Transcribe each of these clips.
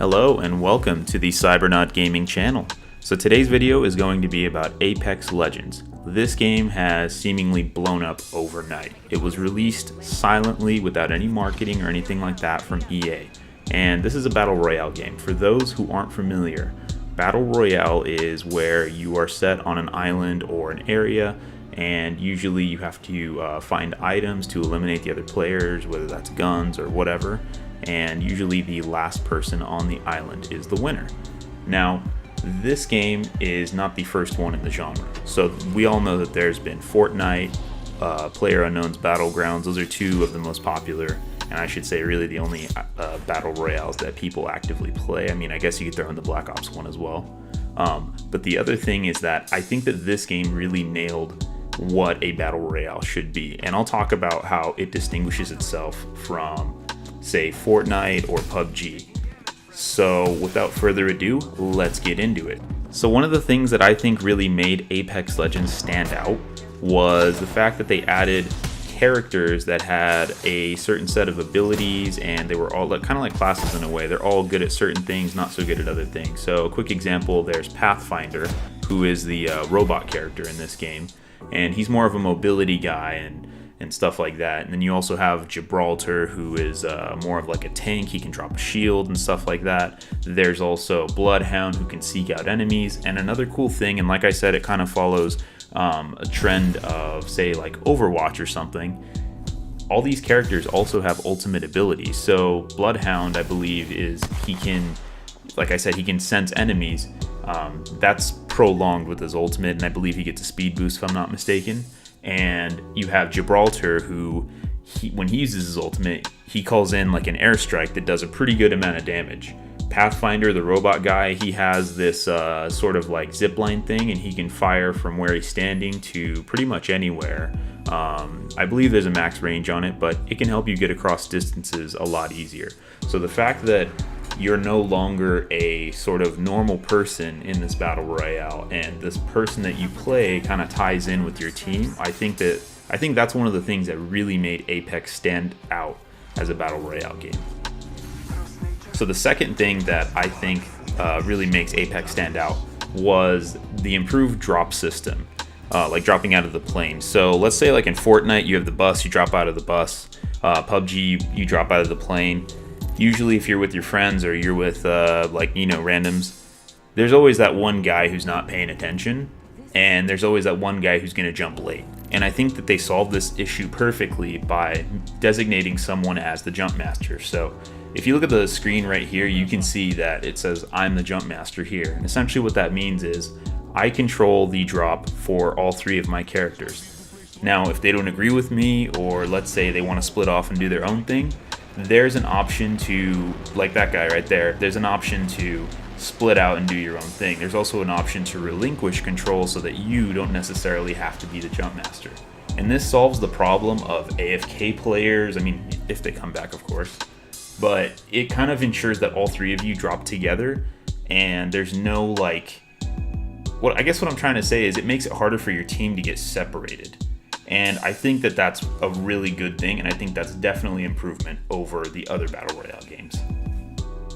Hello and welcome to the Cybernaut Gaming channel. So today's video is going to be about Apex Legends. This game has seemingly blown up overnight. It was released silently without any marketing or anything like that from EA. And this is a Battle Royale game. For those who aren't familiar, Battle Royale is where you are set on an island or an area, and usually you have to find items to eliminate the other players, whether that's guns or whatever. And usually the last person on the island is the winner. Now, this game is not the first one in the genre. So we all know that there's been Fortnite, PlayerUnknown's Battlegrounds. Those are two of the most popular, and I should say really the only battle royales that people actively play. I mean, I guess you could throw in the Black Ops one as well. But the other thing is that I think that this game really nailed what a battle royale should be. And I'll talk about how it distinguishes itself from, say, Fortnite or PUBG. So without further ado, let's get into it. So one of the things that I think really made Apex Legends stand out was the fact that they added characters that had a certain set of abilities, and they were all kind of like classes in a way. They're all good at certain things, not so good at other things. So a quick example, there's Pathfinder, who is the robot character in this game, and he's more of a mobility guy and stuff like that. And then you also have Gibraltar, who is more of like a tank. He can drop a shield and stuff like that. There's also Bloodhound, who can seek out enemies. And another cool thing, and like I said, it kind of follows a trend of, say, like Overwatch or something. All these characters also have ultimate abilities. So Bloodhound, I believe, he can, like I said, he can sense enemies. That's prolonged with his ultimate, and I believe he gets a speed boost if I'm not mistaken. And you have Gibraltar, who, when he uses his ultimate, he calls in like an airstrike that does a pretty good amount of damage. Pathfinder, the robot guy, he has this sort of like zipline thing, and he can fire from where he's standing to pretty much anywhere. I believe there's a max range on it, but it can help you get across distances a lot easier. So the fact that you're no longer a sort of normal person in this battle royale, and this person that you play kind of ties in with your team, I think that's one of the things that really made Apex stand out as a battle royale game. So the second thing that I think really makes Apex stand out was the improved drop system, like dropping out of the plane. So let's say like in Fortnite, you have the bus, you drop out of the bus. PUBG, you drop out of the plane. Usually if you're with your friends or you're with randoms, there's always that one guy who's not paying attention, and there's always that one guy who's going to jump late. And I think that they solved this issue perfectly by designating someone as the jump master. So if you look at the screen right here, you can see that it says I'm the jump master here. And essentially what that means is I control the drop for all three of my characters. Now, if they don't agree with me, or let's say they want to split off and do their own thing, there's an option to, like that guy right there, there's an option to split out and do your own thing. There's also an option to relinquish control so that you don't necessarily have to be the jump master. And this solves the problem of AFK players, I mean, if they come back, of course. But it kind of ensures that all three of you drop together, and there's no I guess what I'm trying to say is it makes it harder for your team to get separated. And I think that that's a really good thing, and I think that's definitely improvement over the other Battle Royale games.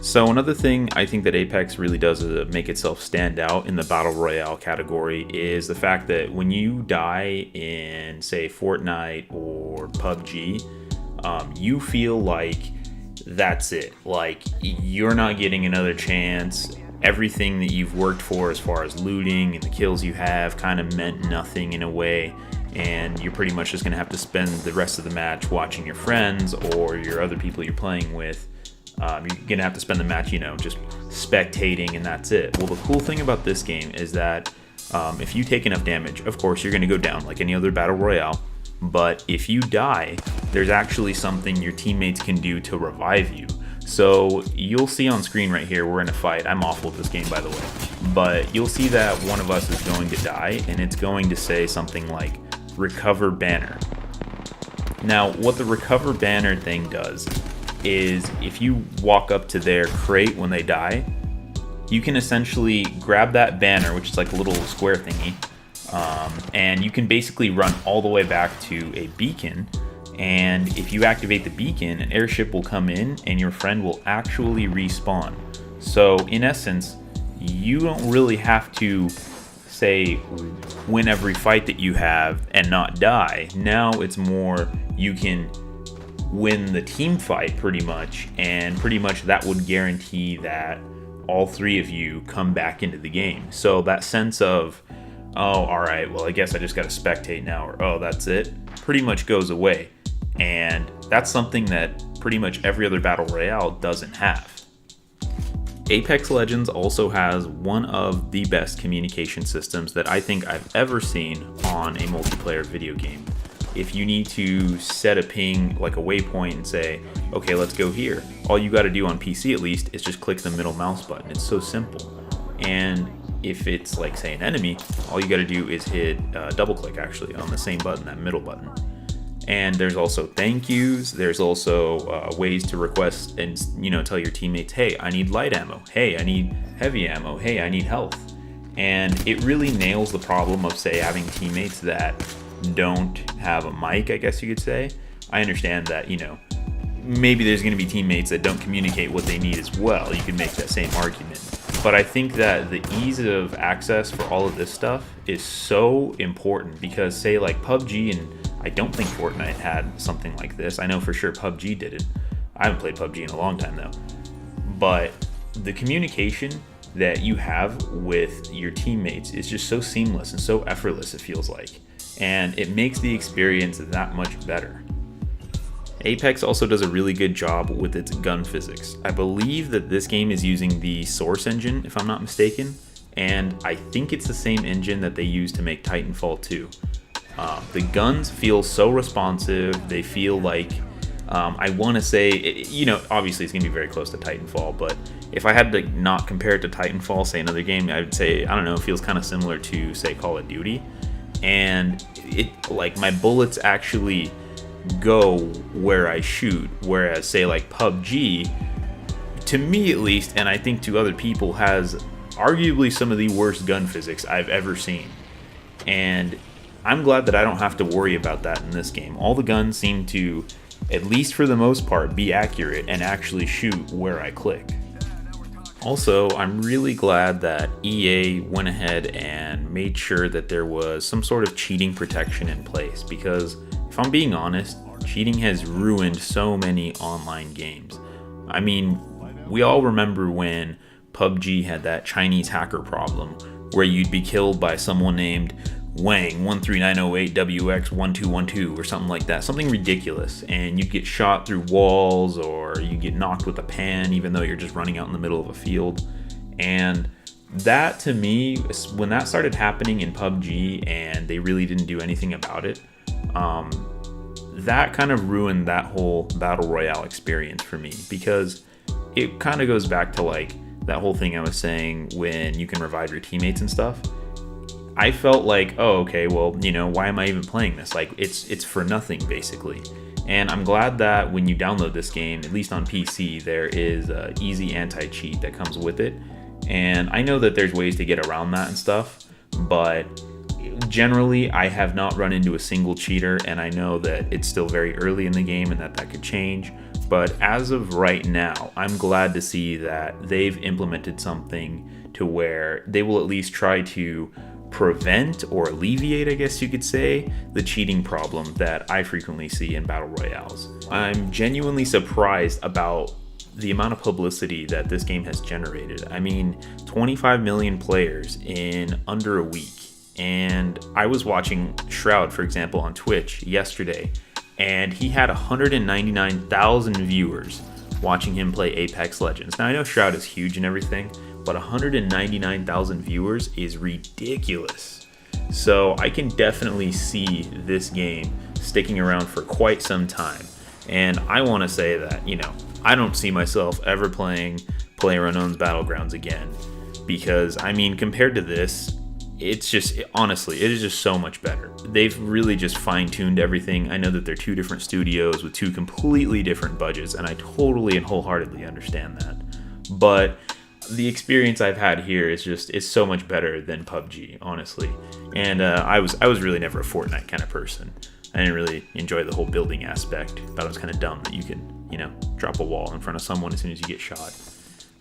So another thing I think that Apex really does to make itself stand out in the Battle Royale category is the fact that when you die in, say, Fortnite or PUBG, you feel like that's it. Like, you're not getting another chance. Everything that you've worked for as far as looting and the kills you have kind of meant nothing in a way. And you're pretty much just going to have to spend the rest of the match watching your friends or your other people you're playing with. You're going to have to spend the match, just spectating, and that's it. Well, the cool thing about this game is that if you take enough damage, of course, you're going to go down like any other battle royale. But if you die, there's actually something your teammates can do to revive you. So you'll see on screen right here, we're in a fight. I'm awful at this game, by the way. But you'll see that one of us is going to die, and it's going to say something like, recover banner. Now, what the recover banner thing does is if you walk up to their crate when they die, you can essentially grab that banner, which is like a little square thingy, and you can basically run all the way back to a beacon, and if you activate the beacon, an airship will come in and your friend will actually respawn. So in essence, you don't really have to say win every fight that you have and not die. Now it's more you can win the team fight pretty much, and pretty much that would guarantee that all three of you come back into the game. So that sense of, oh, all right, well, I guess I just got to spectate now, or oh, that's it, pretty much goes away. And that's something that pretty much every other Battle Royale doesn't have. Apex Legends also has one of the best communication systems that I think I've ever seen on a multiplayer video game. If you need to set a ping, like a waypoint, and say, okay, let's go here, all you got to do on PC at least is just click the middle mouse button. It's so simple. And if it's like, say, an enemy, all you got to do is hit double click actually on the same button, that middle button. And there's also thank yous. There's also ways to request and tell your teammates, hey, I need light ammo. Hey, I need heavy ammo. Hey, I need health. And it really nails the problem of, say, having teammates that don't have a mic, I guess you could say. I understand that, maybe there's going to be teammates that don't communicate what they need as well. You can make that same argument. But I think that the ease of access for all of this stuff is so important because, say, like PUBG, and I don't think Fortnite had something like this. I know for sure PUBG did it. I haven't played PUBG in a long time though. But the communication that you have with your teammates is just so seamless and so effortless, it feels like. And it makes the experience that much better. Apex also does a really good job with its gun physics. I believe that this game is using the Source engine, if I'm not mistaken, and I think it's the same engine that they used to make Titanfall 2. The guns feel so responsive. They feel like, I want to say, obviously it's going to be very close to Titanfall, but if I had to not compare it to Titanfall, say another game, I would say, I don't know, it feels kind of similar to, say, Call of Duty. And it, like, my bullets actually go where I shoot, whereas, say, like PUBG, to me at least, and I think to other people, has arguably some of the worst gun physics I've ever seen. And I'm glad that I don't have to worry about that in this game. All the guns seem to, at least for the most part, be accurate and actually shoot where I click. Also, I'm really glad that EA went ahead and made sure that there was some sort of cheating protection in place, because if I'm being honest, cheating has ruined so many online games. I mean, we all remember when PUBG had that Chinese hacker problem where you'd be killed by someone named Wang 13908WX1212 or something like that, something ridiculous, and you'd get shot through walls or you get knocked with a pan even though you're just running out in the middle of a field. And that, to me, when that started happening in PUBG and they really didn't do anything about it, that kind of ruined that whole Battle Royale experience for me, because it kind of goes back to like that whole thing I was saying when you can revive your teammates and stuff. I felt like, oh, okay, well, why am I even playing this? Like, it's for nothing, basically. And I'm glad that when you download this game, at least on PC, there is an easy anti-cheat that comes with it. And I know that there's ways to get around that and stuff, but generally, I have not run into a single cheater, and I know that it's still very early in the game and that could change. But as of right now, I'm glad to see that they've implemented something to where they will at least try to prevent or alleviate, I guess you could say, the cheating problem that I frequently see in Battle Royales. I'm genuinely surprised about the amount of publicity that this game has generated. I mean, 25 million players in under a week. And I was watching Shroud, for example, on Twitch yesterday, and he had 199,000 viewers watching him play Apex Legends. Now, I know Shroud is huge and everything, but 199,000 viewers is ridiculous. So I can definitely see this game sticking around for quite some time. And I want to say that, I don't see myself ever playing PlayerUnknown's Battlegrounds again, because, I mean, compared to this, honestly, it is just so much better. They've really just fine-tuned everything. I know that they're two different studios with two completely different budgets, and I totally and wholeheartedly understand that. But the experience I've had here is so much better than PUBG, honestly. And I was really never a Fortnite kind of person. I didn't really enjoy the whole building aspect. Thought it was kind of dumb that you could, drop a wall in front of someone as soon as you get shot.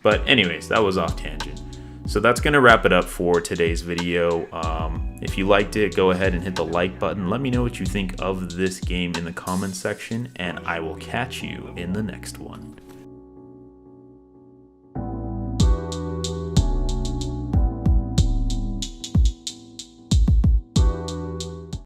But anyways, that was off tangent. So that's going to wrap it up for today's video. If you liked it, go ahead and hit the like button. Let me know what you think of this game in the comments section, and I will catch you in the next one.